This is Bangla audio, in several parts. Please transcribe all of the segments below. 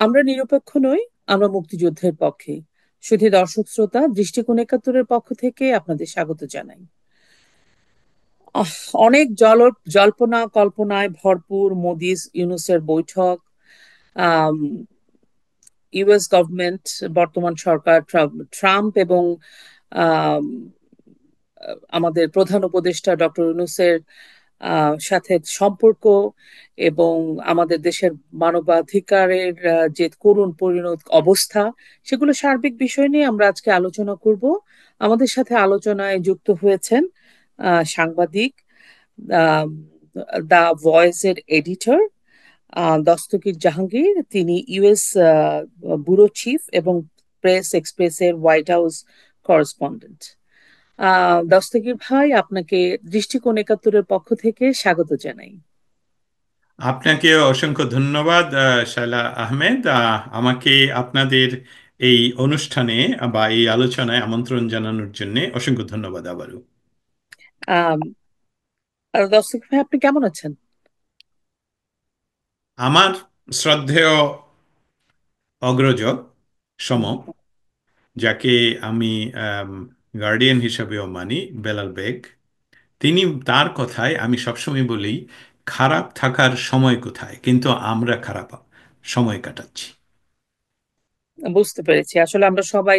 আমরা নিরপেক্ষ নই, আমরা মুক্তিযুদ্ধের পক্ষে। শুধু দর্শক শ্রোতা, দৃষ্টিকোণ একাত্তরের পক্ষ থেকে আপনাদের স্বাগত জানাই। আহ, অনেক জল্পনা কল্পনায় ভরপুর মোদি ইউনূসের বৈঠক। আম, ইউএস গভর্নমেন্ট, বর্তমান সরকার, ট্রাম্প এবং আম, আমাদের প্রধান উপদেষ্টা ডক্টর ইউনূসের সাথে সম্পর্ক এবং আমাদের দেশের মানবাধিকারের যে করুণ পরিণত অবস্থা, সেগুলো সার্বিক বিষয় নিয়ে আমরা আজকে আলোচনা করব। আমাদের সাথে আলোচনায় যুক্ত হয়েছেন সাংবাদিক, দা ভয়েসের এডিটর দস্তগীর জাহাঙ্গীর। তিনি ইউএস ব্যুরো চিফ এবং প্রেস এক্সপ্রেসের হোয়াইট হাউস করেসপন্ডেন্ট। দস্তগীর ভাই, আপনাকে দৃষ্টিকোণ একাত্তরের পক্ষ থেকে স্বাগত জানাই। আপনাকে অসংখ্য ধন্যবাদ, শায়লা আহমেদ। আমাকে আপনাদের এই অনুষ্ঠানে বা এই আলোচনায় আমন্ত্রণ জানানোর জন্য অসংখ্য ধন্যবাদ আবারও। আম, আর দস্তগীর ভাই, আপনি কেমন আছেন? আমার শ্রদ্ধেয় অগ্রজ সম, যাকে আমি গার্ডিয়ান হিসাবেও মানি, বেলাল বেগ, তিনি, তার কথায় আমি সবসময় বলি, খারাপ থাকার সময় কোথায়, কিন্তু আমরা খারাপ সময় কাটাচ্ছি। বুঝতে পেরেছি, আসলে আমরা সবাই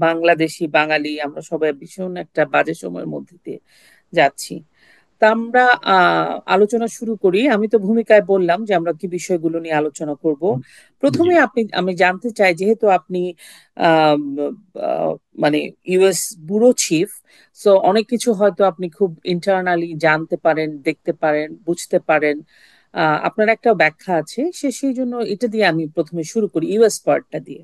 বাংলাদেশি বাঙালি, আমরা সবাই ভীষণ একটা বাজে সময়ের মধ্যে দিয়ে যাচ্ছি। তা আমরা আলোচনা শুরু করি। আমি তো ভূমিকায় বললাম যে আমরা কি বিষয়গুলো নিয়ে আলোচনা করব। জি। প্রথমে আমি জানতে চাই, যেহেতু আপনি আম, আহ, মানে ইউএস ব্যুরো চিফ, সো অনেক কিছু হয়তো আপনি খুব ইন্টারনালি জানতে পারেন, দেখতে পারেন, বুঝতে পারেন। আপনার একটা ব্যাখ্যা আছে, সেই জন্য এটা দিয়ে আমি প্রথমে শুরু করি, ইউএস পার্টটা দিয়ে।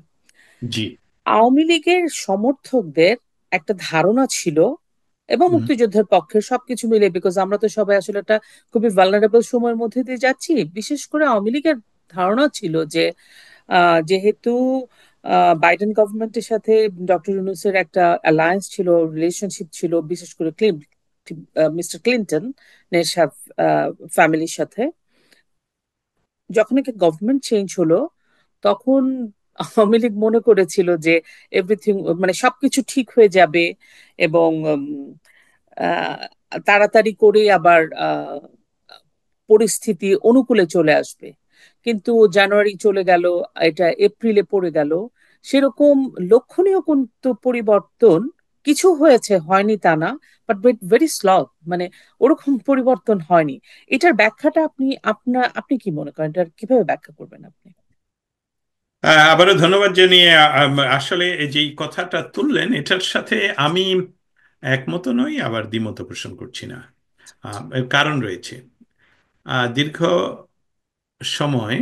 জি। আওয়ামী লীগের সমর্থকদের একটা ধারণা ছিল, এবং হুম। মুক্তিযুদ্ধের পক্ষে সবকিছু মিলে, বিকজ আমরা তো সবাই আসলে একটা খুবই ভালনারেবল সময়ের মধ্যে দিয়ে যাচ্ছি। বিশেষ করে আওয়ামী লীগের ধারণা ছিল যে যেহেতু বাইডেন গভর্নমেন্টের সাথে ডক্টর ইউনূসের একটা অ্যালায়েন্স ছিল, রিলেশনশিপ ছিল, বিশেষ করে মিস্টার ক্লিন্টনের ফ্যামিলির সাথে, যখন একটা গভর্নমেন্ট চেঞ্জ হলো, তখন আওয়ামী লীগ মনে করেছিল যে এভরিথিং, মানে সবকিছু ঠিক হয়ে যাবে এবং আহ, তাড়াতাড়ি করে আবার পরিস্থিতি অনুকূলে চলে আসবে। কিন্তু জানুয়ারি চলে গেল, এটা এপ্রিলে পড়ে গেল, সেরকম লক্ষণীয় কিন্তু পরিবর্তন কিছু হয়েছে, হয়নি তা না, বাট ভেরি স্লো, মানে ওরকম পরিবর্তন হয়নি। এটার ব্যাখ্যাটা আপনি কি মনে করেন, এটা কিভাবে ব্যাখ্যা করবেন আপনি? আবারও ধন্যবাদ জানিয়ে, আসলে এই যে কথাটা তুললেন, এটার সাথে আমি একমত নই, আবার দ্বিমত পোষণ করছি না। এর কারণ রয়েছে। দীর্ঘ সময়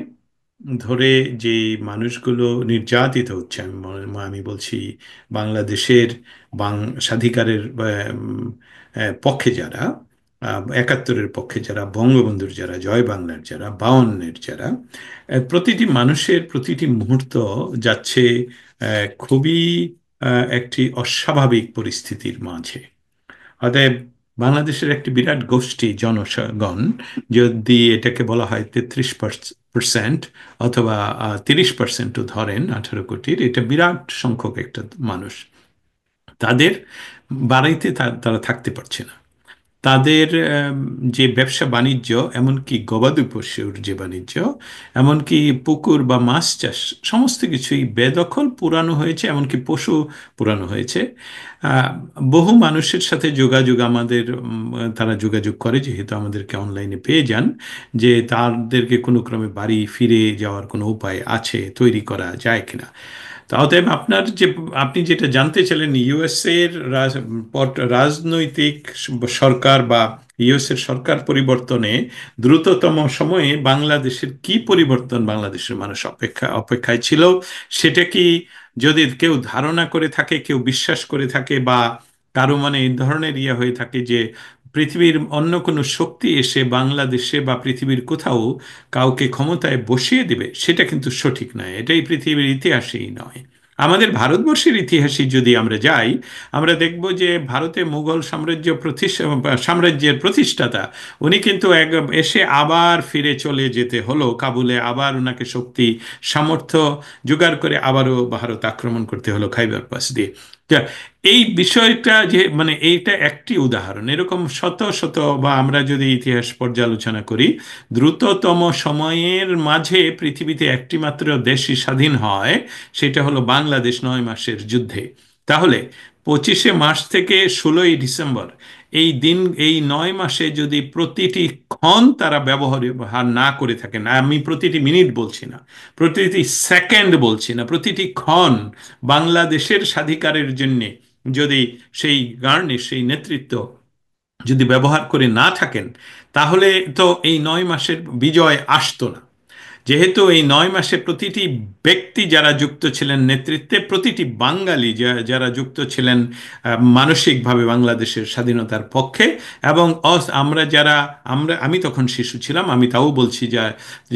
ধরে যে মানুষগুলো নির্যাতিত হচ্ছে, আমি বলছি বাংলাদেশের স্বাধিকারের পক্ষে যারা, একাত্তরের পক্ষে যারা, বঙ্গবন্ধুর যারা, জয় বাংলার যারা, বায়ান্নের যারা, প্রতিটি মানুষের প্রতিটি মুহূর্ত যাচ্ছে খুবই একটি অস্বাভাবিক পরিস্থিতির মাঝে। অতএব বাংলাদেশের একটি বিরাট গোষ্ঠী জনগণ, যদি এটাকে বলা হয় 33% অথবা 30%ও ধরেন, 18 কোটির, এটা বিরাট সংখ্যক একটা মানুষ, তাদের বাড়িতে তারা থাকতে পারছে না। তাদের যে ব্যবসা বাণিজ্য, এমনকি গবাদি পশুর যে বাণিজ্য, এমনকি পুকুর বা মাছ চাষ, সমস্ত কিছুই বেদখল, পুরানো হয়েছে, এমনকি পশু পুরানো হয়েছে। আহ, বহু মানুষের সাথে যোগাযোগ আমাদের, তারা যোগাযোগ করে, যেহেতু আমাদেরকে অনলাইনে পেয়ে যান, যে তাদেরকে কোনো ক্রমে বাড়ি ফিরে যাওয়ার কোনো উপায় আছে, তৈরি করা যায় কিনা। তা অতএব আপনি যেটা জানতে চাইলেন, ইউএসএর রাজনৈতিক সরকার বা ইউএসএর সরকার পরিবর্তনে দ্রুততম সময়ে বাংলাদেশের কি পরিবর্তন বাংলাদেশের মানুষ অপেক্ষায় ছিল, সেটা কি, যদি কেউ ধারণা করে থাকে, কেউ বিশ্বাস করে থাকে, বা কারো মনে এই ধরনের ইয়ে হয়ে থাকে যে পৃথিবীর অন্য কোনো শক্তি এসে বাংলাদেশে বা পৃথিবীর কোথাও কাউকে ক্ষমতায় বসিয়ে দিবে, সেটা কিন্তু সঠিক নয়। এটাই পৃথিবীর ইতিহাসেই নয়। আমাদের ভারতবর্ষের ইতিহাসে যদি আমরা যাই, আমরা দেখব যে ভারতে মুঘল সাম্রাজ্যের প্রতিষ্ঠাতা উনি কিন্তু এসে আবার ফিরে চলে যেতে হলো কাবুলে, আবার ওনাকে শক্তি সামর্থ্য জোগাড় করে আবারও ভারত আক্রমণ করতে হলো খাইবার পাস দিয়ে। তা এই বিষয়টা যে মানে এইটা একটি উদাহরণ, এরকম শত শত, বা আমরা যদি ইতিহাস পর্যালোচনা করি, দ্রুততম সময়ের মাঝে পৃথিবীতে একটি মাত্র দেশই স্বাধীন হয়, সেটা হলো বাংলাদেশ 9 মাসের যুদ্ধে। তাহলে 25শে মার্চ থেকে 16ই ডিসেম্বর, এই দিন, এই 9 মাসে যদি প্রতিটি ক্ষণ তারা ব্যবহার না করে থাকেন, আমি প্রতিটি মিনিট বলছি না, প্রতিটি সেকেন্ড বলছি না, প্রতিটি ক্ষণ বাংলাদেশের স্বাধিকারের জন্যে যদি সেই গার্নিশ, সেই নেতৃত্ব যদি ব্যবহার করে না থাকেন, তাহলে তো এই 9 মাসের বিজয় আসতো না। যেহেতু এই 9 মাসে প্রতিটি ব্যক্তি যারা যুক্ত ছিলেন নেতৃত্বে, প্রতিটি বাঙালি যারা যুক্ত ছিলেন মানসিকভাবে বাংলাদেশের স্বাধীনতার পক্ষে, এবং আমি তখন শিশু ছিলাম, আমি তাও বলছি,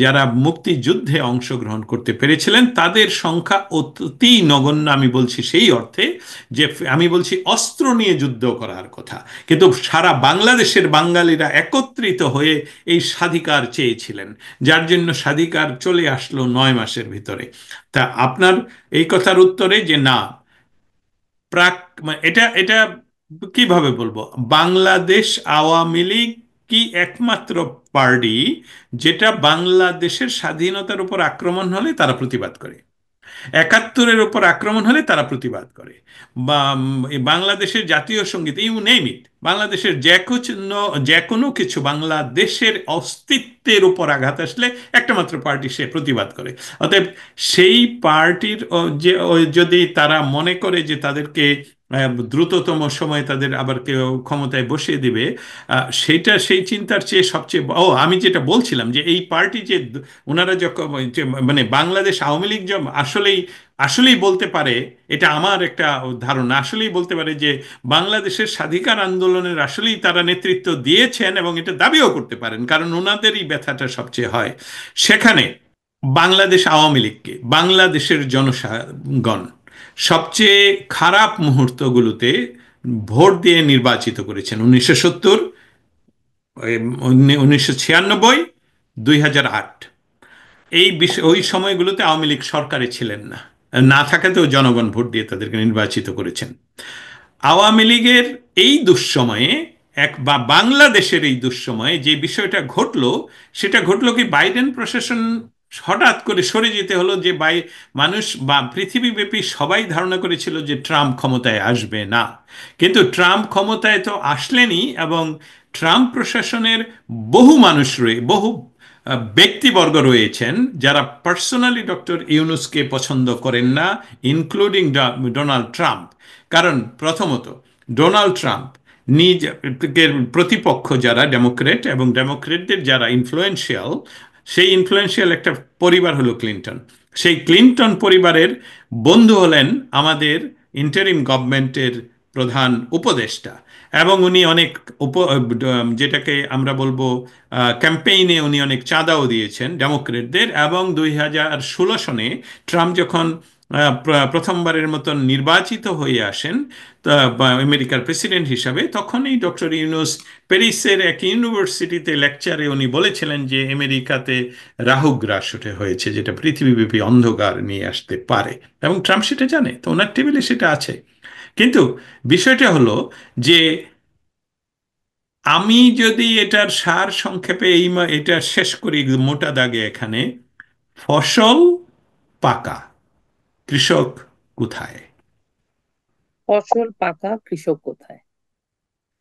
যারা মুক্তিযুদ্ধে অংশগ্রহণ করতে পেরেছিলেন তাদের সংখ্যা অতি নগণ্য। আমি বলছি সেই অর্থে যে আমি বলছি অস্ত্র নিয়ে যুদ্ধ করার কথা, কিন্তু সারা বাংলাদেশের বাঙালিরা একত্রিত হয়ে এই স্বাধিকার চেয়েছিলেন, যার জন্য স্বাধিকার চলে আসলো 9 মাসের ভিতরে। তা আপনার এই কথার উত্তরে যে না, প্রাক মানে এটা এটা কিভাবে বলবো, বাংলাদেশ আওয়ামী লীগ কি একমাত্র পার্টি যেটা বাংলাদেশের স্বাধীনতার উপর আক্রমণ হলে তারা প্রতিবাদ করে, 71-এর ওপর আক্রমণ হলে তারা প্রতিবাদ করে, বা এই বাংলাদেশের জাতীয় সঙ্গীত, ইউ নেম ইট, বাংলাদেশের যে কোনো কিছু বাংলাদেশের অস্তিত্বের উপর আঘাত আসলে একটা মাত্র পার্টি সে প্রতিবাদ করে। অতএব সেই পার্টির যদি তারা মনে করে যে তাদেরকে দ্রুততম সময়ে তাদের আবার কেউ ক্ষমতায় বসিয়ে দিবে, সেই চিন্তার চেয়ে সবচেয়ে আমি যেটা বলছিলাম যে এই পার্টি যে ওনারা যখন মানে বাংলাদেশ আওয়ামী লীগ আসলেই আসলেই বলতে পারে, এটা আমার একটা ধারণা, আসলেই বলতে পারে যে বাংলাদেশের স্বাধিকার আন্দোলনের আসলেই তারা নেতৃত্ব দিয়েছেন, এবং এটা দাবিও করতে পারেন, কারণ ওনাদেরই ব্যথাটা সবচেয়ে হয় সেখানে। বাংলাদেশ আওয়ামী লীগকে বাংলাদেশের জনগণ সবচেয়ে খারাপ মুহূর্তগুলোতে ভোট দিয়ে নির্বাচিত করেছেন। 1970, 1996, 2008, ওই সময়গুলোতে আওয়ামী লীগ সরকারে ছিলেন না, না থাকাতেও জনগণ ভোট দিয়ে তাদেরকে নির্বাচিত করেছেন। আওয়ামী লীগের এই দুঃসময়ে বাংলাদেশের এই দুঃসময়ে যে বিষয়টা ঘটলো, সেটা ঘটলো কি, বাইডেন প্রশাসন হঠাৎ করে সরে যেতে হলো, যে মানুষ বা পৃথিবীব্যাপী সবাই ধারণা করেছিল যে ট্রাম্প ক্ষমতায় আসবে না, কিন্তু ট্রাম্প ক্ষমতায় তো আসলেনই, এবং ট্রাম্প প্রশাসনের বহু মানুষ বহু ব্যক্তিবর্গ রয়েছেন যারা পার্সোনালি ডক্টর ইউনূসকে পছন্দ করেন না, ইনক্লুডিং ডোনাল্ড ট্রাম্প। কারণ প্রথমত, ডোনাল্ড ট্রাম্প নিজের প্রতিপক্ষ যারা ডেমোক্রেট, এবং ডেমোক্রেটদের যারা ইনফ্লুয়েন্সিয়াল, সেই ইনফ্লুয়েন্সিয়াল একটা পরিবার হলো ক্লিন্টন। সেই ক্লিন্টন পরিবারের বন্ধু হলেন আমাদের ইন্টারিম গভর্নমেন্টের প্রধান উপদেষ্টা, এবং উনি অনেক যেটাকে আমরা বলবো ক্যাম্পেইনে উনি অনেক চাঁদাও দিয়েছেন ডেমোক্রেটদের। এবং 2016 সনে ট্রাম্প যখন প্রথমবারের মতন নির্বাচিত হয়ে আসেন আমেরিকার প্রেসিডেন্ট হিসাবে, তখনই ডক্টর ইউনূস প্যারিসের এক ইউনিভার্সিটিতে লেকচারে উনি বলেছিলেন যে আমেরিকাতে রাহুগ্রাস হয়েছে, যেটা পৃথিবীব্যাপী অন্ধকার নিয়ে আসতে পারে, এবং ট্রাম্প সেটা জানে, তো ওনার টেবিলে সেটা আছে। কিন্তু বিষয়টা হলো যে আমি যদি এটার সার সংক্ষেপে এটা শেষ করি মোটা দাগে, এখানে ফসল পাকা, কৃষক কোথায়? ফসল পাকা, কৃষক কোথায়?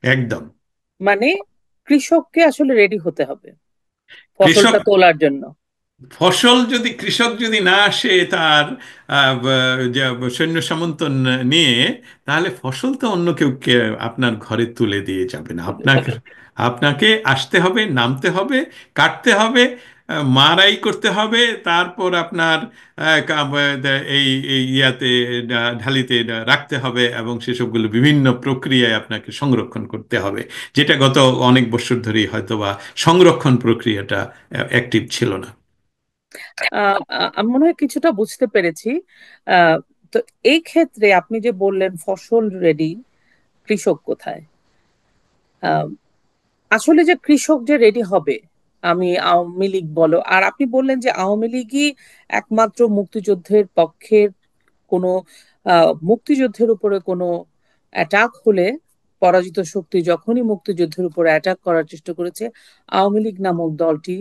একদম। মানে কৃষককে আসলে রেডি হতে হবে কৃষক, ফসলটা তোলার জন্য। কৃষক যদি না আসে তার যে সৈন্য সামন্ত নিয়ে, তাহলে ফসল তো অন্য কেউ আপনার ঘরে তুলে দিয়ে যাবে না। আপনাকে আপনাকে আসতে হবে, নামতে হবে, কাটতে হবে, মারাই করতে হবে, তারপর আপনার এই ইয়াতে ঢালিতে রাখতে হবে, এবং সেসবগুলো বিভিন্ন প্রক্রিয়ায় আপনাকে সংরক্ষণ করতে হবে, যেটা গত অনেক বছর ধরেই হয়তোবা সংরক্ষণ প্রক্রিয়াটা অ্যাক্টিভ ছিল না। আমি মনে হয় কিছুটা বুঝতে পেরেছি। আহ তো এই ক্ষেত্রে আপনি যে বললেন ফসল রেডি, কৃষক কোথায়? আহ, আসলে যে কৃষক যে রেডি হবে, আমি আওয়ামী লীগ বলো, আর আপনি বললেন যে আওয়ামী লীগই একমাত্র মুক্তিযুদ্ধের পক্ষের কোনো মুক্তিযুদ্ধের উপরে কোনো অ্যাটাক হলে, পরাজিত শক্তি যখনই মুক্তিযুদ্ধের উপরে অ্যাটাক করার চেষ্টা করেছে, আওয়ামী লীগ নামক দলটি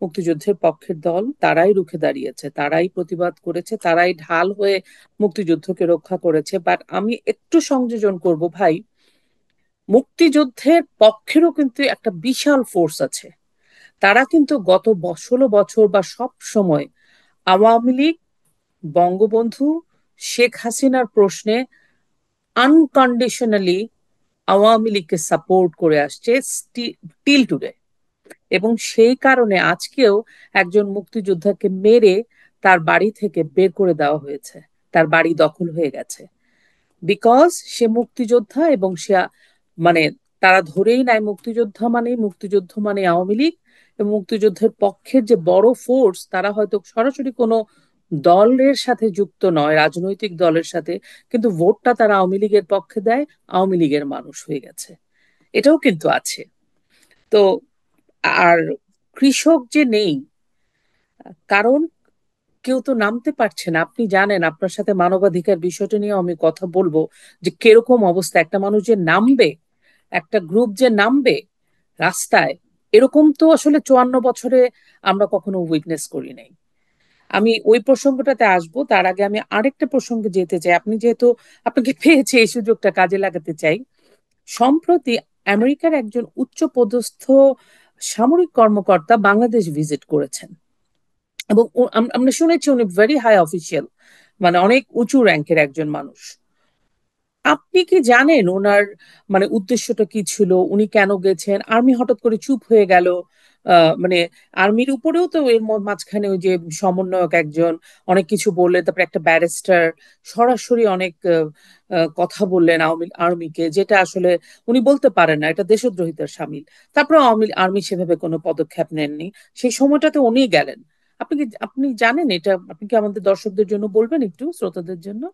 মুক্তিযুদ্ধের পক্ষের দল, তারাই রুখে দাঁড়িয়েছে, তারাই প্রতিবাদ করেছে, তারাই ঢাল হয়ে মুক্তিযুদ্ধকে রক্ষা করেছে। বাট আমি একটু সংযোজন করব ভাই, মুক্তিযুদ্ধের পক্ষেরও কিন্তু একটা বিশাল ফোর্স আছে। তারা কিন্তু গত 16 বছর বা সব সময় আওয়ামী লীগ, বঙ্গবন্ধু, শেখ হাসিনার প্রশ্নে আনকন্ডিশনালি আওয়ামী লীগকে সাপোর্ট করে আসছে টিল টুডে। এবং সেই কারণে আজকেও একজন মুক্তিযোদ্ধাকে মেরে তার বাড়ি থেকে বের করে দেওয়া হয়েছে, তার বাড়ি দখল হয়ে গেছে, বিকজ সে মুক্তিযোদ্ধা। এবং সে মানে তারা ধরেই নাই মুক্তিযোদ্ধা মানে, মুক্তিযুদ্ধ মানে আওয়ামী লীগ। এবং মুক্তিযুদ্ধের পক্ষের যে বড় ফোর্স, তারা হয়তো সরাসরি কোনো দলের সাথে যুক্ত নয়, রাজনৈতিক দলের সাথে, কিন্তু ভোটটা তারা আওয়ামী লীগের পক্ষে দেয়, আওয়ামী লীগের মানুষ হয়ে গেছে। এটাও কিন্তু আছে। তো আর কৃষক যে নেই, কারণ কেউ তো নামতে পারছে না। আপনি জানেন, আপনার সাথে মানবাধিকার বিষয়টা নিয়ে আমি কথা বলবো, যে কিরকম অবস্থা, একটা মানুষ যে নামবে, একটা গ্রুপ যে নামবে রাস্তায়, এরকম তো আসলে 54 বছরে আমরা কখনো উইটনেস করি নাই। আমি ওই প্রসঙ্গটাতে আসবো, তার আগে আমি আরেকটা প্রসঙ্গে যেতে চাই। আপনি যেহেতু আপনাকে পেয়েছে, এই সুযোগটা কাজে লাগাতে চাই। সম্প্রতি আমেরিকার একজন উচ্চ পদস্থ সামরিক কর্মকর্তা বাংলাদেশ ভিজিট করেছেন, এবং আমরা শুনেছি উনি ভেরি হাই অফিসিয়াল, মানে অনেক উঁচু র্যাঙ্কের একজন মানুষ। আপনি কি জানেন ওনার মানে উদ্দেশ্যটা কি ছিল? উনি কেন গেছেন? আর্মি হঠাৎ করে চুপ হয়ে গেল। মানে আর্মির উপরেও তো এর মাঝখানে ওই যে সমন্বয়ক একজন অনেক কিছু বললেন, তারপরে একটা ব্যারিস্টার সরাসরি অনেক কথা বললেন আর্মিকে, যেটা আসলে উনি বলতে পারেন না, এটা দেশদ্রোহিতার শামিল। তারপরে আর্মি সেভাবে কোনো পদক্ষেপ নেননি। সেই সময়টাতে উনি গেলেন। আপনি জানেন এটা? আপনি কি আমাদের দর্শকদের জন্য বলবেন, একটু শ্রোতাদের জন্য?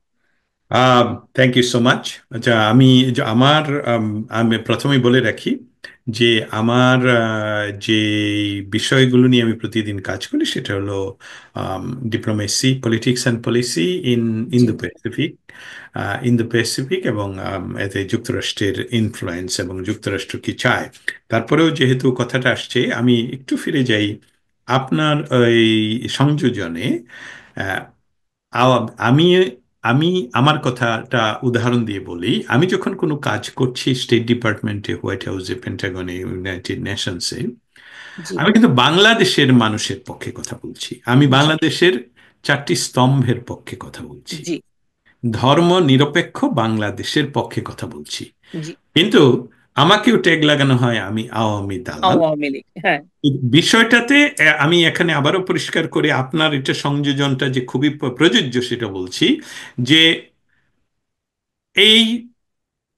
Thank you so much. আচ্ছা, আমি আমার আমি প্রথমেই বলে রাখি যে আমার যে বিষয়গুলো নিয়ে আমি প্রতিদিন কাজ করি সেটা হলো diplomacy, politics and policy in in G. The Pacific, এবং এতে যুক্তরাষ্ট্রের ইনফ্লুয়েন্স এবং যুক্তরাষ্ট্র কি চায়। তারপরেও যেহেতু কথাটা আসছে, আমি একটু ফিরে যাই আপনার ওই সংযোজনে। আহ, আমি আমি আমার কথাটা উদাহরণ দিয়ে বলি। আমি যখন কোনো কাজ করছি স্টেট ডিপার্টমেন্টে, হোয়াইট হাউসে, পেন্টাগনে, ইউনাইটেড নেশনসে, জি। আমি কিন্তু বাংলাদেশের মানুষের পক্ষে কথা বলছি। আমি জি। বাংলাদেশের চারটি স্তম্ভের পক্ষে কথা বলছি। জি। ধর্ম নিরপেক্ষ বাংলাদেশের পক্ষে কথা বলছি। জি। কিন্তু আমাকেও ট্যাগ লাগানো হয় আমি আওয়ামী দালাল। আওয়ামী লীগ, হ্যাঁ। বিষয়টাতে আমি এখানে আবারও পরিষ্কার করে আপনার এটা সংযোজনটা যে খুবই প্রযোজ্য সেটা বলছি, যে এই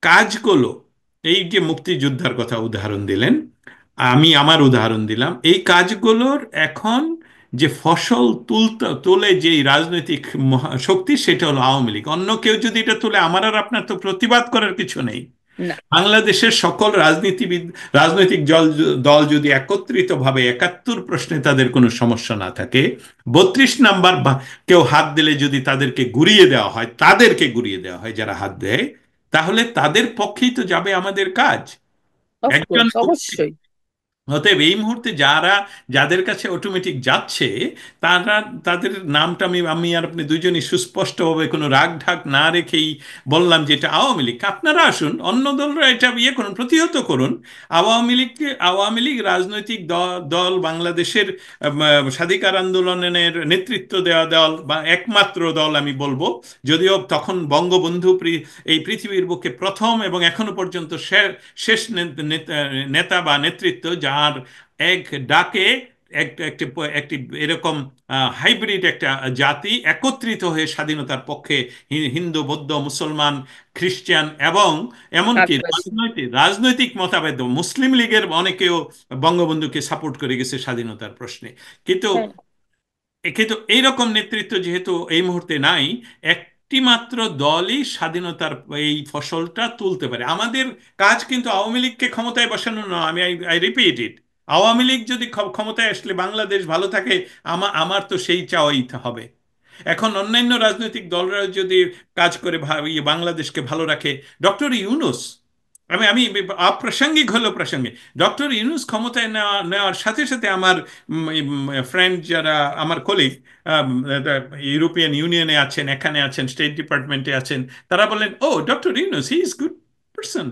কাজগুলো, এই যে মুক্তিযোদ্ধার কথা উদাহরণ দিলেন, আমি আমার উদাহরণ দিলাম, এই কাজগুলোর এখন যে ফসল তোলে যেই রাজনৈতিক শক্তি, সেটা হলো আওয়ামী লীগ। অন্য কেউ যদি এটা তোলে, আমার আর আপনার তো প্রতিবাদ করার কিছু নেই। না। বাংলাদেশের সকল রাজনৈতিক দল যদি একত্রিতভাবে 71 প্রশ্নে তাদের কোনো সমস্যা না থাকে, 32 নাম্বার কেউ হাত দিলে যদি তাদেরকে ঘুরিয়ে দেওয়া হয়, তাদেরকে ঘুরিয়ে দেওয়া হয় যারা হাত দেয়, তাহলে তাদের পক্ষেই তো যাবে আমাদের কাজ। একজন অফকোর্স, অবশ্যই। অতএব এই মুহূর্তে যাদের কাছে অটোমেটিক যাচ্ছে, তারা, তাদের নামটা আমি আমি আর আপনি দুজনই সুস্পষ্টভাবে কোনো রাগ ঢাক না রেখেই বললাম যে এটা আওয়ামী লীগ। আপনারা আসুন, অন্য দলরা এটা ইয়ে করুন, প্রতিহত করুন। আওয়ামী লীগ রাজনৈতিক দল, বাংলাদেশের স্বাধিকার আন্দোলনের নেতৃত্ব দেওয়া দল, বা একমাত্র দল আমি বলবো। যদিও তখন বঙ্গবন্ধু এই পৃথিবীর বুকে প্রথম এবং এখনো পর্যন্ত শেষ নেতা বা নেতৃত্ব, যার এক ডাকে একটি একটি এরকম হাইব্রিড একটা জাতি একত্রিত হয়ে স্বাধীনতার পক্ষে, হিন্দু, বৌদ্ধ, মুসলমান, খ্রিস্টান, এবং এমনকি আদিবাসী। রাজনৈতিক মতভেদ মুসলিম লীগের অনেকেও বঙ্গবন্ধুকে সাপোর্ট করে গেছে স্বাধীনতার প্রশ্নে। কিন্তু হ্যাঁ। কিন্তু এইরকম নেতৃত্ব যেহেতু এই মুহূর্তে নাই, একটি মাত্র দলই স্বাধীনতার এই ফসলটা তুলতে পারে। আমাদের কাজ কিন্তু আওয়ামী লীগকে ক্ষমতায় বসানো নয়। আমি I repeat it, Awami League যদি ক্ষমতায় আসলে বাংলাদেশ ভালো থাকে, আমার তো সেই চাওয়াই হবে। এখন অন্যান্য রাজনৈতিক দলরা যদি কাজ করে বাংলাদেশকে ভালো রাখে, ডক্টর ইউনূস, আমি আমি অপ্রাসঙ্গিক হলেও প্রাসঙ্গিক, ডক্টর ইউনূস ক্ষমতায় নেওয়ার সাথে সাথে আমার ফ্রেন্ড যারা, আমার কলিগ ইউরোপিয়ান ইউনিয়নে আছেন, এখানে আছেন, স্টেট ডিপার্টমেন্টে আছেন, তারা বলেন, ও doctor Yunus, he is good person,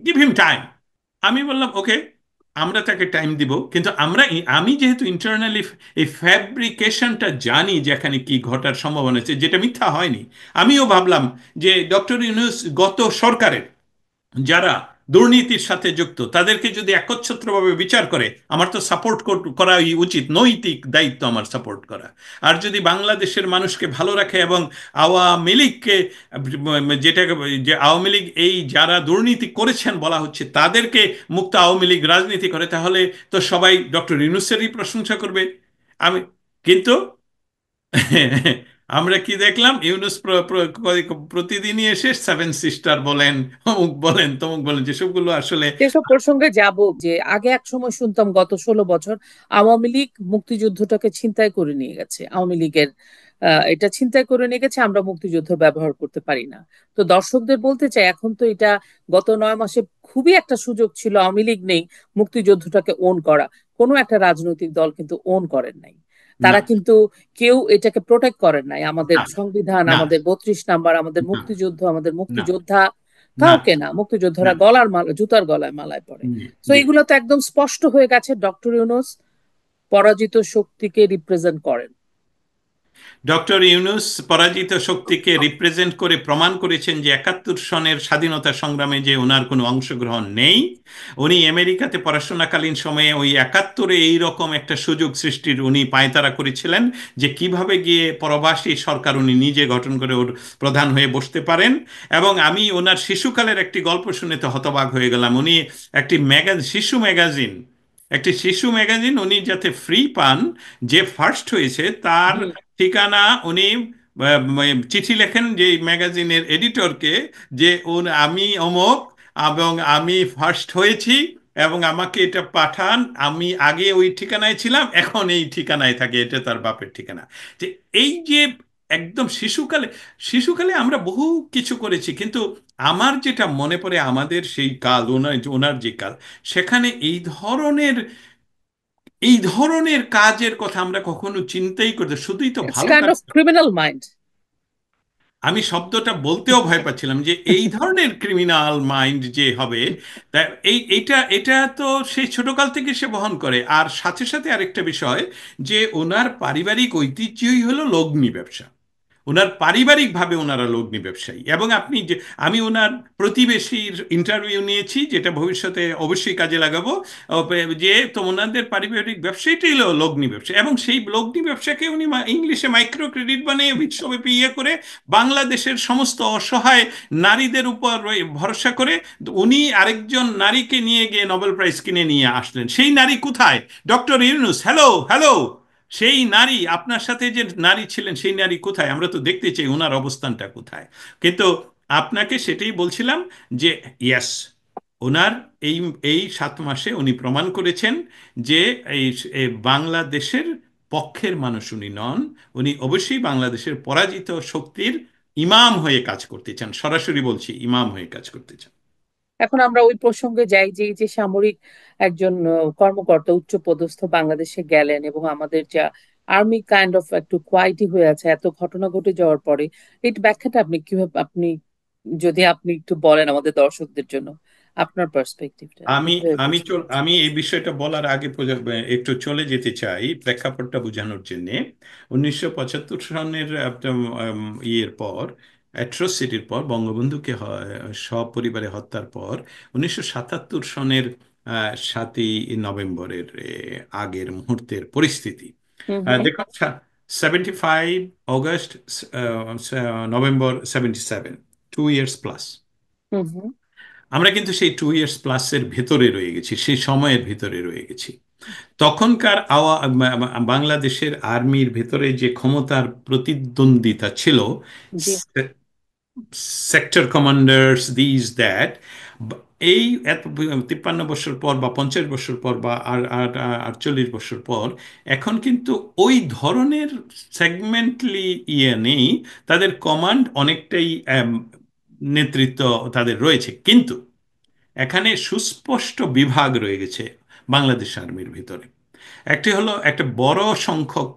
give him time. আমি বললাম ওকে, আমরা তাকে টাইম দিব, কিন্তু আমি যেহেতু ইন্টারনালি এই ফ্যাব্রিকেশনটা জানি যে এখানে কি ঘটার সম্ভাবনা আছে, যেটা মিথ্যা হয়নি। আমিও ভাবলাম যে ডক্টর ইউনূস গত সরকারের যারা দুর্নীতির সাথে যুক্ত তাদেরকে যদি একচ্ছত্রভাবে বিচার করে, আমার তো সাপোর্ট করাই উচিত, নৈতিক দায়িত্ব আমার সাপোর্ট করা। আর যদি বাংলাদেশের মানুষকে ভালো রাখে এবং আওয়ামী লীগকে, যেটা যে আওয়ামী লীগ এই যারা দুর্নীতি করেছেন বলা হচ্ছে তাদেরকে মুক্ত আওয়ামী লীগ রাজনীতি করে, তাহলে তো সবাই ডক্টর ইউনূসেরই প্রশংসা করবে। আমি কিন্তু আমরা কি দেখলাম, ইউনূস প্রতিদিনই এসে সেভেন সিস্টার বলেন, অমুক বলেন, তমুক বলেন, যেসবগুলো আসলে সেসব প্রসঙ্গে যাব যে আগে এক সময় শুনতাম গত 16 বছর আওয়ামী লীগ মুক্তিযুদ্ধটাকে ছিনতাই করে নিয়ে গেছে, আওয়ামী লীগের এটা ছিনতাই করে নিয়ে গেছে, আমরা মুক্তিযুদ্ধ ব্যবহার করতে পারি না। তো দর্শকদের বলতে চাই, এখন তো এটা গত 9 মাসে খুবই একটা সুযোগ ছিল, আওয়ামী লীগ নেই, মুক্তিযুদ্ধটাকে ওন করা। কোনো একটা রাজনৈতিক দল কিন্তু ওন করেন নাই, না, তারা কিন্তু কেউ এটাকে প্রোটেক্ট করেন নাই। আমাদের না, সংবিধান, না, আমাদের 32 নাম্বার, আমাদের না, মুক্তিযুদ্ধ, আমাদের না, মুক্তিযোদ্ধা, না, কাউকে না। মুক্তিযোদ্ধারা না, গলার মালা, জুতার গলায় মালায় পড়ে। জি, তো জি। এগুলো তো একদম স্পষ্ট হয়ে গেছে, ডক্টর ইউনূস পরাজিত শক্তিকে রিপ্রেজেন্ট করেন। ডক্টর ইউনূস পরাজিত শক্তিকে রিপ্রেজেন্ট করে প্রমাণ করেছেন যে 71 সনের স্বাধীনতা সংগ্রামে যে ওনার কোনো অংশগ্রহণ নেই। উনি আমেরিকাতে পড়াশোনাকালীন সময়ে ওই 71-এ এইরকম একটা সুযোগ সৃষ্টির উনি পায়তারা করেছিলেন, যে কিভাবে গিয়ে পরবাসী সরকার উনি নিজে গঠন করে ওর প্রধান হয়ে বসতে পারেন। এবং আমি ওনার শিশুকালের একটি গল্প শুনে তো হতবাক হয়ে গেলাম। উনি একটি শিশু ম্যাগাজিন উনি যাতে ফ্রি পান, যে ফার্স্ট হয়েছে তার হুম। ঠিকানা উনি চিঠি লেখেন যে ম্যাগাজিনের এডিটরকে, যে আমি অমুক এবং আমি ফার্স্ট হয়েছি এবং আমাকে এটা পাঠান, আমি আগে ওই ঠিকানায় ছিলাম, এখন এই ঠিকানায় থাকি, এটা তার বাপের ঠিকানা। যে এই যে একদম শিশুকালে, শিশুকালে আমরা বহু কিছু করেছি, কিন্তু আমার যেটা মনে পড়ে আমাদের সেই কাল, ওনার ওনার যে কাল, সেখানে এই ধরনের কাজের কথা আমরা কখনো চিন্তাই করতে, শুধুই তো ইটস ভালো কাইন্ড কাজ। Of criminal mind. আমি শব্দটা বলতেও ভয় পাচ্ছিলাম যে এই ধরনের ক্রিমিনাল মাইন্ড যে হবে। তা এইটা এটা তো সেই ছোটকাল থেকে সে বহন করে। আর সাথে সাথে আরেকটা বিষয়, যে ওনার পারিবারিক ঐতিহ্যই হলো লগ্নি ব্যবসা। ওনার পারিবারিকভাবে ওনারা লগ্নি ব্যবসায়ী, এবং আমি ওনার প্রতিবেশীর ইন্টারভিউ নিয়েছি, যেটা ভবিষ্যতে অবশ্যই কাজে লাগাবো। যে তো ওনাদের পারিবারিক ব্যবসায়ীটাই হলো লগ্নি ব্যবসা, এবং সেই লগ্নি ব্যবসাকে উনি ইংলিশে মাইক্রো ক্রেডিট বানিয়ে বিশ্বব্যাপী করে বাংলাদেশের সমস্ত অসহায় নারীদের উপর ভরসা করে উনি আরেকজন নারীকে নিয়ে গিয়ে নোবেল প্রাইজ কিনে নিয়ে আসলেন। সেই নারী কোথায়? ডক্টর ইউনূস। Hello, hello. সেই নারী, আপনার সাথে যে নারী ছিলেন সেই নারী কোথায়? আমরা তো দেখতে চাই ওনার অবস্থানটা কোথায়। কিন্তু আপনাকে সেটাই বলছিলাম যে ইয়েস, ওনার এই এই 7 মাসে উনি প্রমাণ করেছেন যে এই এই বাংলাদেশের পক্ষের মানুষ উনি নন। উনি অবশ্যই বাংলাদেশের পরাজিত শক্তির ইমাম হয়ে কাজ করতে চান, সরাসরি বলছি, ইমাম হয়ে কাজ করতে চান। এখন আমরা ওই প্রসঙ্গে যাই যে এই যে সামরিক একজন কর্মকর্তা উচ্চপদস্থ বাংলাদেশে গেলেন, এবং আমাদের যা আর্মি কাইন্ড অফ একটু কোয়াইটি হয়ে আছে এত ঘটনা ঘটে যাওয়ার পরে, এই ব্যাখ্যাটা আপনি কিভাবে, আপনি যদি আপনি একটু বলেন আমাদের দর্শকদের জন্য আপনার পার্সপেক্টিভটা আপনি আমি কিভাবে আমি বুঝবেন? আমি এই বিষয়টা বলার আগে একটু চলে যেতে চাই প্রেক্ষাপটটা বোঝানোর জন্য। 1975 সনের একটা ইয়ের পর, অ্যাট্রোসিটির পর, বঙ্গবন্ধুকে সপরিবারে হত্যার পর, 1977 সনের 7ই নভেম্বরের আগের মুহূর্তের পরিস্থিতি। হুম হুম দেখুন, 75 অগস্ট, নভেম্বর 77, 2 ইয়ার্স প্লাস। হুম হুম আমরা কিন্তু সেই 2 ইয়ার্স প্লাসের ভেতরে রয়ে গেছি, সেই সময়ের ভেতরে রয়ে গেছি। তখনকার বাংলাদেশের আর্মির ভেতরে যে ক্ষমতার প্রতিদ্বন্দ্বিতা ছিল, জি। সেক্টর কমান্ডার্স দিস দ্যাট, এই এত 53 বছর পর বা 50 বছর পর বা আর আর 48 বছর পর এখন কিন্তু ওই ধরনের সেগমেন্টলি নেই। তাদের কমান্ড অনেকটাই নেতৃত্ব তাদের রয়েছে, কিন্তু এখানে সুস্পষ্ট বিভাগ রয়ে গেছে বাংলাদেশ আর্মির ভিতরে। একটি হলো একটা বড় সংখ্যক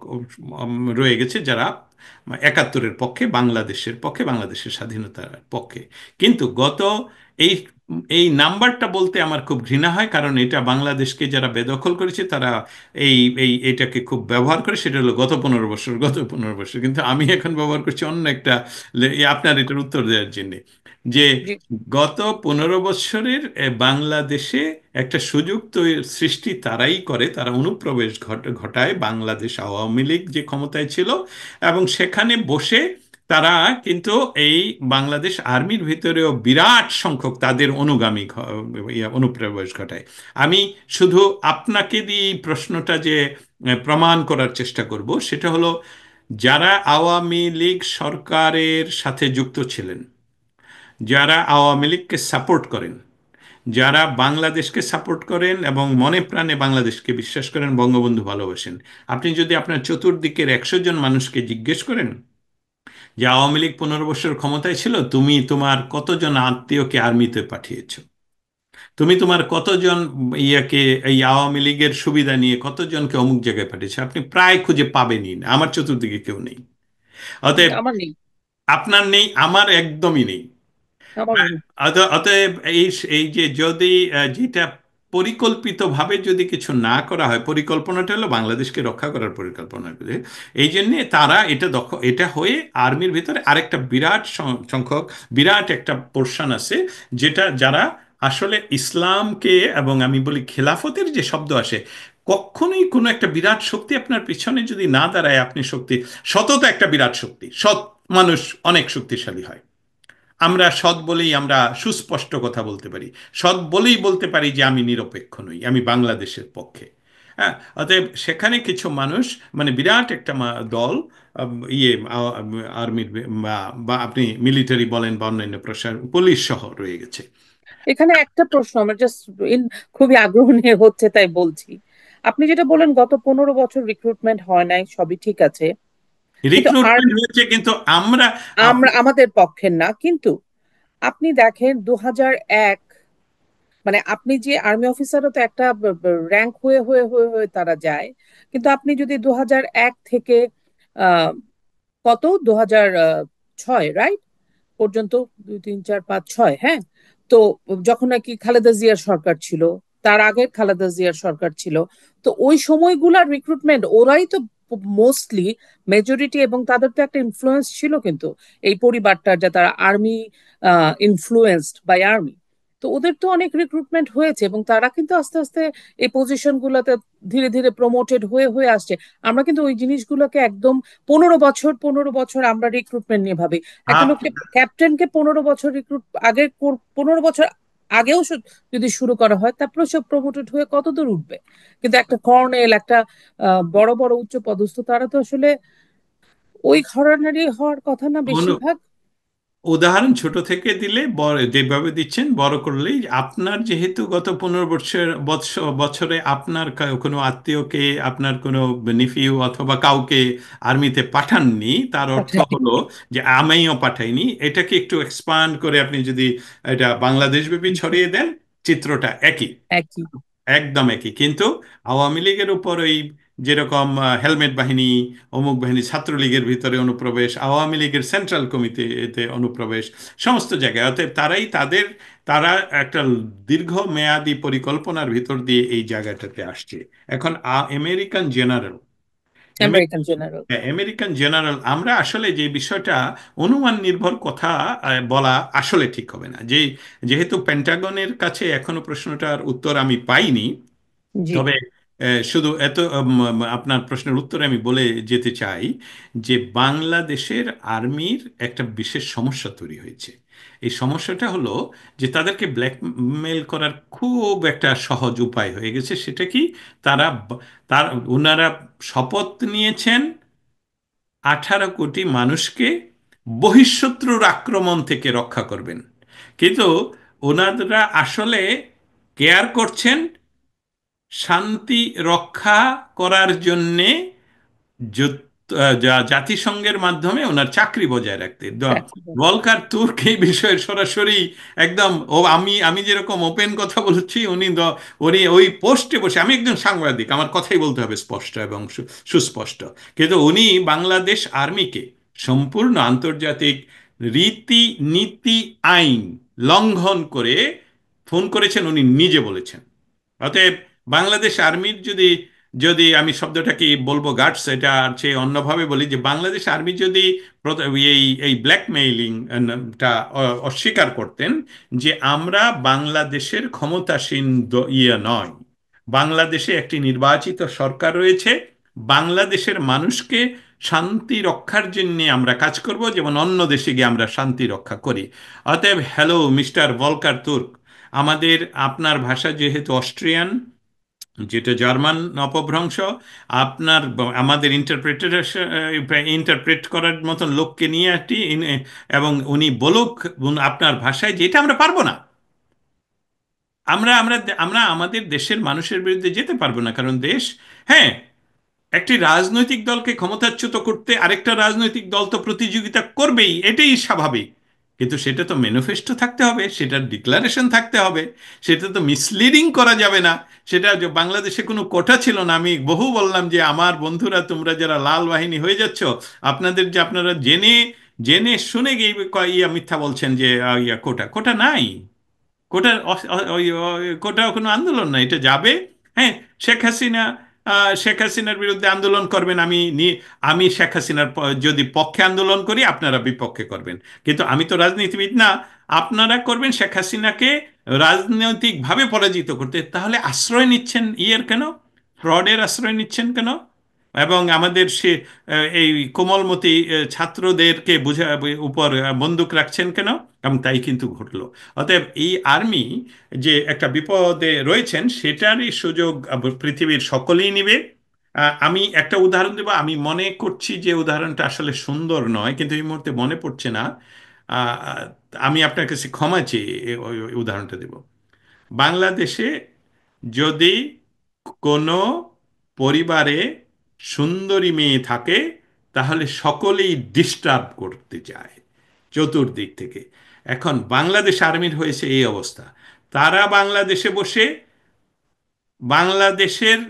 রয়ে গেছে যারা 71-এর পক্ষে, বাংলাদেশের পক্ষে, বাংলাদেশের স্বাধীনতার পক্ষে। কিন্তু এই এই নাম্বারটা বলতে আমার খুব ঘৃণা হয়, কারণ এটা বাংলাদেশকে যারা বেদখল করেছে তারা এই এই এটাকে খুব ব্যবহার করে, সেটা হলো গত 15 বছর, গত 15 বছর। কিন্তু আমি এখন ব্যবহার করছি অন্য একটা আপনার এটার উত্তর দেওয়ার জন্য, যে জি। গত 15 বছরের বাংলাদেশে একটা সুযোগ সৃষ্টি তারাই করে, তারা অনুপ্রবেশ ঘটায় বাংলাদেশ আওয়ামী লীগ যে ক্ষমতায় ছিল, এবং সেখানে বসে তারা কিন্তু এই বাংলাদেশ আর্মির ভিতরেও বিরাট সংখ্যক তাদের অনুগামী অনুপ্রবেশ ঘটায়। আমি শুধু আপনাকে দিয়ে এই প্রশ্নটা যে প্রমাণ করার চেষ্টা করব, সেটা হলো যারা আওয়ামী লীগ সরকারের সাথে যুক্ত ছিলেন, যারা আওয়ামী লীগকে সাপোর্ট করেন, যারা বাংলাদেশকে সাপোর্ট করেন এবং মনে প্রাণে বাংলাদেশকে বিশ্বাস করেন, বঙ্গবন্ধু ভালোবাসেন, আপনি যদি আপনার চতুর্দিকের 100 জন মানুষকে জিজ্ঞেস করেন যে আওয়ামী লীগ 15 বছর ক্ষমতায় ছিল, তুমি তোমার কতজন আত্মীয়কে আর্মিতে পাঠিয়েছো, তুমি তোমার কতজন ইয়াকে এই আওয়ামী লীগের সুবিধা নিয়ে কতজনকে অমুক জায়গায় পাঠিয়েছো, আপনি প্রায় খুঁজে পাবেনই না। আমার চতুর্দিকে কেউ নেই। অতএব আমার নেই। আপনার নেই, আমার একদমই নেই। আমারও নেই। অতএব এই এই যে যদি যেটা পরিকল্পিতভাবে যদি কিছু না করা হয়, পরিকল্পনাটা হলো বাংলাদেশকে রক্ষা করার পরিকল্পনা করে, এই জন্যে তারা এটা হয়ে আর্মির ভিতরে আরেকটা বিরাট সংখ্যক, বিরাট একটা পোর্শন আছে, যেটা যারা আসলে ইসলামকে, এবং আমি বলি খেলাফতের যে শব্দ আসে, কখনোই কোনো একটা বিরাট শক্তি আপনার পিছনে যদি না দাঁড়ায়, আপনি শক্তি, সততা একটা বিরাট শক্তি, সৎ মানুষ অনেক শক্তিশালী হয়। আমরা সৎ বলেই আমরা সুস্পষ্ট কথা বলতে পারি, সৎ বলেই বলতে পারি যে আমি নিরপেক্ষ নই, আমি বাংলাদেশের পক্ষে। হ্যাঁ, অতএব সেখানে কিছু মানুষ, মানে বিরাট একটা দল, আর্মির বা আপনি মিলিটারি বলেন বা অন্যান্য প্রশাসন, পুলিশ সহ রয়ে গেছে। এখানে একটা প্রশ্ন আমার জাস্ট খুবই আগ্রহ নিয়ে হচ্ছে তাই বলছি। আপনি যেটা বলেন গত 15 বছর রিক্রুটমেন্ট হয় নাই, সবই ঠিক আছে, কিন্তু আর রিক্রুটমেন্ট হয়েছে, কিন্তু আমরা আমরা আমাদের পক্ষের না, কিন্তু আপনি দেখেন 2001, মানে আপনি যে আর্মি অফিসারও তো একটা র্যাঙ্ক হয়ে হয়ে হয়ে হয়ে তারা যায়, কিন্তু আপনি যদি 2001 থেকে আহ কত 2006, রাইট, পর্যন্ত, 2 3 4 5 6, হ্যাঁ, তো যখন নাকি খালেদা জিয়ার সরকার ছিল, তার আগের খালেদা জিয়ার সরকার ছিল, তো ওই সময়গুলার রিক্রুটমেন্ট ওরাই তো মোস্টলি মেজরিটি, এবং তাদের তো একটা ইনফ্লুয়েন্স ছিল কিন্তু এই পরিবারটার, যে তারা আর্মি ইনফ্লুয়েন্সড বাই আর্মি। তো ওদের তো অনেক রিক্রুটমেন্ট হয়েছে এবং তারা কিন্তু আস্তে আস্তে এই পজিশন গুলোতে ধীরে ধীরে প্রমোটেড হয়ে হয়ে আসছে। আমরা কিন্তু ওই জিনিসগুলোকে একদম 15 বছর 15 বছর আমরা রিক্রুটমেন্ট নিয়ে ভাবি। একটা আপ- লোককে, ক্যাপ্টেনকে 15 বছর রিক্রুট আগে 15 বছর আগেও যদি শুরু করা হয়, তারপরে সে প্রমোটেড হয়ে কত দূর উঠবে। কিন্তু একটা কর্নেল, একটা বড় বড় উচ্চ পদস্থ, তারা তো আসলে ওই ঘরানারই হওয়ার কথা না বেশিরভাগ। উদাহরণ ছোট থেকে দিলে, বড় যেভাবে দিচ্ছেন বড় করলেই, আপনার যেহেতু গত 15 বছরে আপনার কোনো আত্মীয়কে, আপনার কোনো নিফিউ অথবা কাউকে আর্মিতে পাঠাননি, তার অর্থ পাঠায় হলো যে আমিও পাঠাইনি। এটাকে একটু এক্সপান্ড করে আপনি যদি এটা বাংলাদেশব্যাপী ছড়িয়ে দেন, চিত্রটা একই, একই। একদম একই। কিন্তু আওয়ামী লীগের উপর ওই যেরকম হেলমেট বাহিনী, অমুক বাহিনী, ছাত্রলীগের ভিতরে অনুপ্রবেশ, আওয়ামী লীগের সেন্ট্রাল কমিটিতে অনুপ্রবেশ, সমস্ত জায়গায়, অতএব তারা একটা দীর্ঘমেয়াদী পরিকল্পনার ভিতর দিয়ে এই জায়গাটাতে আসছে। এখন American general, American general. American general, আমরা আসলে যে বিষয়টা অনুমান নির্ভর কথা বলা আসলে ঠিক হবে না, যেহেতু পেন্টাগনের কাছে এখনো প্রশ্নটার উত্তর আমি পাইনি। জি। তবে শুধু এত আপনার প্রশ্নের উত্তরে আমি বলে যেতে চাই যে বাংলাদেশের আর্মির একটা বিশেষ সমস্যা তৈরি হয়েছে। এই সমস্যাটা হলো যে তাদেরকে ব্ল্যাকমেল করার খুব একটা সহজ উপায় হয়ে গেছে। সেটা কি? তারা তার ওনারা শপথ নিয়েছেন 18 কোটি মানুষকে বহিঃশত্রুর আক্রমণ থেকে রক্ষা করবেন, কিন্তু ওনারা আসলে কেয়ার করছেন শান্তি রক্ষা করার জন্যে জাতিসংঘের মাধ্যমে ওনার চাকরি বজায় রাখতে। চাকরি বজায় ভলকার তুর্ক এই বিষয়ে সরাসরি একদম, ও আমি আমি যেরকম ওপেন কথা বলছি, উনি ওই পোস্টে বসে, আমি একজন সাংবাদিক, আমার কথাই বলতে হবে স্পষ্ট এবং সুস্পষ্ট, কিন্তু উনি বাংলাদেশ আর্মিকে সম্পূর্ণ আন্তর্জাতিক রীতি নীতি আইন লঙ্ঘন করে ফোন করেছেন, উনি নিজে বলেছেন। অতএব বাংলাদেশ আর্মির যদি, আমি শব্দটা কি বলবো, গার্ডস, এটা চেয়ে অন্যভাবে বলি, যে বাংলাদেশ আর্মি যদি এই এই ব্ল্যাকমেইলিংটা অস্বীকার করতেন, যে আমরা বাংলাদেশের ক্ষমতাসীন ইয়ে নয়, বাংলাদেশে একটি নির্বাচিত সরকার রয়েছে, বাংলাদেশের মানুষকে শান্তি রক্ষার জন্য আমরা কাজ করব যেমন অন্য দেশে গিয়ে আমরা শান্তি রক্ষা করি। অতএব হ্যালো মিস্টার ভলকার তুর্ক, আমাদের, আপনার ভাষা যেহেতু অস্ট্রিয়ান, যেটা জার্মান অপভ্রংশ, আপনার আমাদের ইন্টারপ্রেট করার মতন লোককে নিয়ে একটি এবং উনি বলুক আপনার ভাষায় যে এটা আমরা পারবো না, আমরা আমরা আমরা আমাদের দেশের মানুষের বিরুদ্ধে যেতে পারবো না, কারণ দেশ, হ্যাঁ, একটি রাজনৈতিক দলকে ক্ষমতাচ্যুত করতে আরেকটা রাজনৈতিক দল তো প্রতিযোগিতা করবেই, এটাই স্বাভাবিক, কিন্তু সেটা তো ম্যানিফেস্টো থাকতে হবে, সেটার ডিক্লারেশন থাকতে হবে, সেটা তো মিসলিডিং করা যাবে না। সেটা যে বাংলাদেশে কোনো কোটা ছিল না, আমি বহু বললাম যে আমার বন্ধুরা, তোমরা যারা লাল বাহিনী হয়ে যাচ্ছ, আপনাদের যে আপনারা জেনে জেনে শুনে গিয়ে ইয়া মিথ্যা বলছেন যে ইয়া কোটা কোটা নাই, কোটার কোটা কোনো আন্দোলন না, এটা যাবে। হ্যাঁ, শেখ হাসিনা, শেখ হাসিনার বিরুদ্ধে আন্দোলন করবেন, আমি শেখ হাসিনার যদি পক্ষে আন্দোলন করি, আপনারা বিপক্ষে করবেন, কিন্তু আমি তো রাজনীতিবিদ না। আপনারা করবেন শেখ হাসিনাকে রাজনৈতিকভাবে পরাজিত করতে, তাহলে আশ্রয় নিচ্ছেন ইয়ের কেন, ফ্রডের আশ্রয় নিচ্ছেন কেন? এবং আমাদের সে এই কোমলমতি ছাত্রদেরকে উপর বন্দুক রাখছেন কেন? এবং তাই কিন্তু ঘটলো। অতএব এই আর্মি যে একটা বিপদে রয়েছেন, সেটারই সুযোগ পৃথিবীর সকলেই নিবে। আমি একটা উদাহরণ দেব, আমি মনে করছি যে উদাহরণটা আসলে সুন্দর নয়, কিন্তু এই মুহূর্তে মনে পড়ছে না। আহ, আমি আপনার কাছে ক্ষমা চেয়ে ওই উদাহরণটা দেব। বাংলাদেশে যদি কোনো পরিবারে সুন্দরী মেয়ে থাকে, তাহলে সকলেই ডিস্টার্ব করতে চায় চতুর্দিক থেকে। এখন বাংলাদেশ আর্মির হয়েছে এই অবস্থা, তারা বাংলাদেশে বসে বাংলাদেশের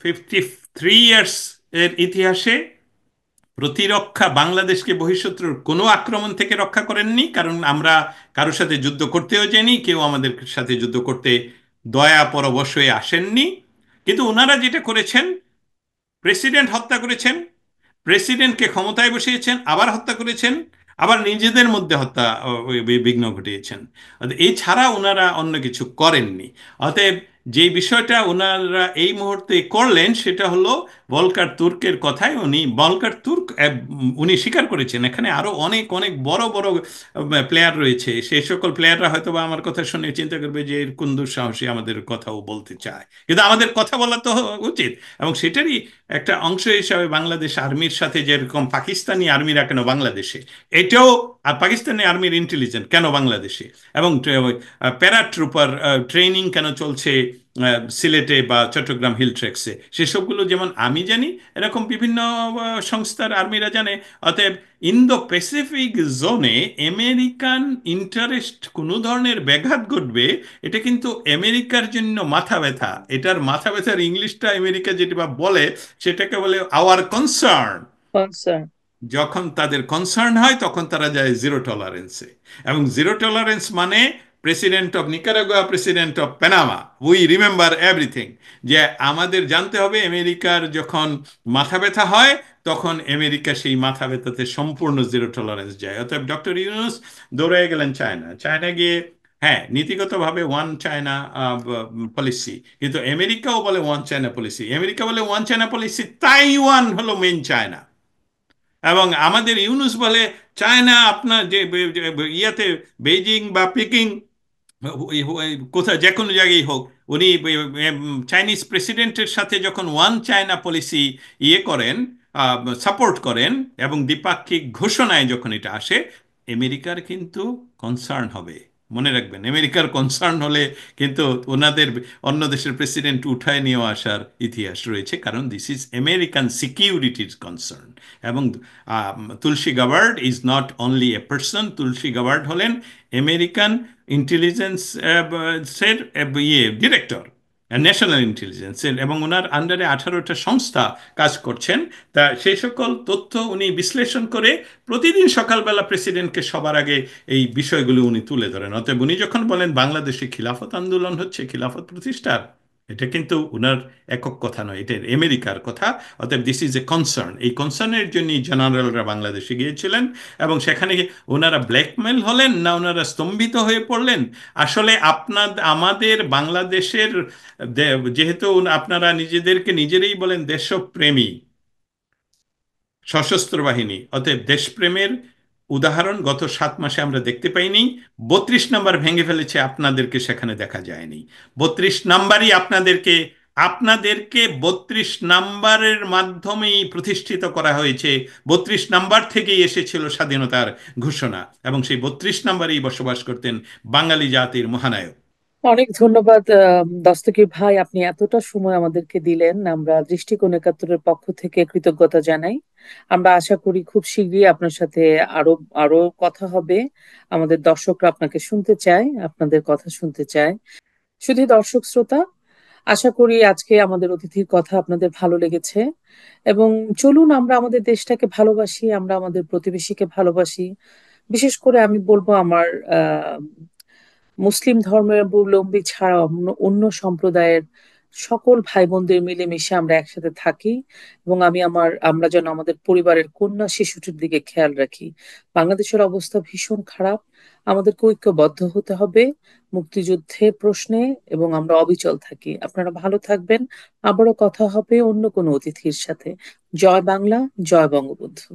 53 ইয়ার্স এর ইতিহাসে প্রতিরক্ষা, বাংলাদেশকে বহিঃশত্রুর কোনো আক্রমণ থেকে রক্ষা করেননি, কারণ আমরা কারোর সাথে যুদ্ধ করতেও যাইনি, কেউ আমাদের সাথে যুদ্ধ করতে দয়া পরবশ হয়ে আসেননি। কিন্তু ওনারা যেটা করেছেন, প্রেসিডেন্ট হত্যা করেছেন, প্রেসিডেন্টকে ক্ষমতায় বসিয়েছেন, আবার হত্যা করেছেন, আবার নিজেদের মধ্যে হত্যা বিঘ্ন ঘটিয়েছেন। এছাড়া ওনারা অন্য কিছু করেননি। অতএব যে বিষয়টা ওনারা এই মুহূর্তে করলেন, সেটা হলো ভলকার তুর্কের কথায়, ভলকার তুর্ক উনি স্বীকার করেছেন এখানে আরো অনেক অনেক বড় বড় প্লেয়ার রয়েছে, সেই সকল প্লেয়াররা হয়তো বা আমার কথা শুনে চিন্তা করবে যে এর কোন দুঃসাহসী আমাদের কথাও বলতে চায়, কিন্তু আমাদের কথা বলা তো উচিত। এবং সেটারই একটা অংশ হিসাবে বাংলাদেশ আর্মির সাথে যেরকম পাকিস্তানি আর্মিরা কেন বাংলাদেশে, এটাও, আর পাকিস্তানি আর্মির ইন্টেলিজেন্ট কেন বাংলাদেশে, এবং প্যারাট্রুপার ট্রেনিং কেন চলছে সিলেটে বা চট্টগ্রাম হিল ট্রেক্সে, সেসবগুলো যেমন আমি জানি, এরকম বিভিন্ন সংস্থার আর্মিরা জানে। অতএব ইন্দো প্যাসিফিক জোনে আমেরিকান ইন্টারেস্ট কোনো ধরনের ব্যাঘাত ঘটবে, এটা কিন্তু আমেরিকার জন্য মাথা ব্যথা। এটার মাথা ব্যথার ইংলিশটা আমেরিকা যেটা বা বলে, সেটাকে বলে আওয়ার কনসার্ন। কনসার্ন। যখন তাদের কনসার্ন হয়, তখন তারা যায় জিরো টলারেন্সে। এবং জিরো টলারেন্স মানে president of Nicaragua, president of Panama, we remember everything, যে আমাদের জানতে হবে আমেরিকার যখন মাথা ব্যথা হয়, তখন আমেরিকা সেই মাথা ব্যথাতে সম্পূর্ণ জিরো টলারেন্স যায়। অতএব ডক্টর ইউনুস দৌড়ে গেলেন চায়না, চায়না গিয়ে, হ্যাঁ, নীতিগতভাবে ওয়ান চায়না পলিসি, কিন্তু আমেরিকাও বলে ওয়ান চায়না পলিসি, আমেরিকা বলে ওয়ান চায়না পলিসি, তাইওয়ান হলো মেইন চায়না। এবং আমাদের ইউনুস বলে চায়না আপনার যে ইয়াতে বেইজিং বা পেকিং, কোথায় যে কোনো জায়গায় হোক, উনি চাইনিজ প্রেসিডেন্টের সাথে যখন ওয়ান চায়না পলিসি ইয়ে করেন, সাপোর্ট করেন, এবং দ্বিপাক্ষিক ঘোষণায় যখন এটা আসে, আমেরিকার কিন্তু কনসার্ন হবে। মনে রাখবেন, আমেরিকার কনসার্ন হলে কিন্তু ওনাদের অন্য দেশের প্রেসিডেন্ট উঠায় নিয়ে আসার ইতিহাস রয়েছে, কারণ দিস ইজ আমেরিকান সিকিউরিটির কনসার্ন। এবং Tulsi Gabbard is not only a person, Tulsi Gabbard হলেন আমেরিকান ইন্টেলিজেন্স এর ইয়ে ডিরেক্টর, ন্যাশনাল ইন্টেলিজেন্সের, এবং ওনার আন্ডারে 18টা সংস্থা কাজ করছেন। তা সেই সকল তথ্য উনি বিশ্লেষণ করে প্রতিদিন সকালবেলা প্রেসিডেন্টকে সবার আগে এই বিষয়গুলো উনি তুলে ধরেন। অতএব উনি যখন বলেন বাংলাদেশে খিলাফত আন্দোলন হচ্ছে, খিলাফত প্রতিষ্ঠার, এটা কিন্তু উনার একক কথা নয়, এটা আমেরিকার কথা। অতএব দিস ইজ এ কনসার্ন। এই কনসার্নের জন্যই জেনারেলরা বাংলাদেশে গিয়েছিলেন, এবং সেখানে গিয়ে ওনারা ব্ল্যাকমেল হলেন না ওনারা স্তম্ভিত হয়ে পড়লেন? আসলে আমাদের বাংলাদেশের যেহেতু আপনারা নিজেদেরকে নিজেরাই বলেন দেশপ্রেমী সশস্ত্র বাহিনী, অতএব দেশপ্রেমের উদাহরণ গত 7 মাসে আমরা দেখতে পাইনি। 32 নাম্বার ভেঙে ফেলেছে, আপনাদেরকে সেখানে দেখা যায়নি। 32 নাম্বারই আপনাদেরকে আপনাদেরকে 32 নাম্বারের মাধ্যমেই প্রতিষ্ঠিত করা হয়েছে। 32 নাম্বার থেকেই এসেছিল স্বাধীনতার ঘোষণা, এবং সেই 32 নাম্বারেই বসবাস করতেন বাঙালি জাতির মহানায়ক। অনেক ধন্যবাদ দস্তগীর ভাই, আপনি এতটা সময় আমাদেরকে দিলেন। আমরা দৃষ্টিকোণ একাত্তরের পক্ষ থেকে কৃতজ্ঞতা জানাই। আমরা আশা করি খুব শীঘ্রই আপনার সাথে আরো আরো কথা হবে। আমাদের দর্শকরা আপনাকে শুনতে চায়, আপনাদের কথা শুনতে চায়। শুধু দর্শক শ্রোতা, আশা করি আজকে আমাদের অতিথির কথা আপনাদের ভালো লেগেছে। এবং চলুন আমরা আমাদের দেশটাকে ভালোবাসি, আমরা আমাদের প্রতিবেশীকে ভালোবাসি। বিশেষ করে আমি বলবো আমার মুসলিম ধর্মাবলম্বী ছাড়া অন্য অন্য সম্প্রদায়ের সকল ভাই বোনদের মিলেমিশে আমরা একসাথে থাকি। এবং আমরা যেন আমাদের পরিবারের কন্যা শিশুটির দিকে খেয়াল রাখি। বাংলাদেশের অবস্থা ভীষণ খারাপ, আমাদেরকে ঐক্যবদ্ধ হতে হবে মুক্তিযুদ্ধের প্রশ্নে, এবং আমরা অবিচল থাকি। আপনারা ভালো থাকবেন। আবারও কথা হবে অন্য কোনো অতিথির সাথে। জয় বাংলা, জয় বঙ্গবন্ধু।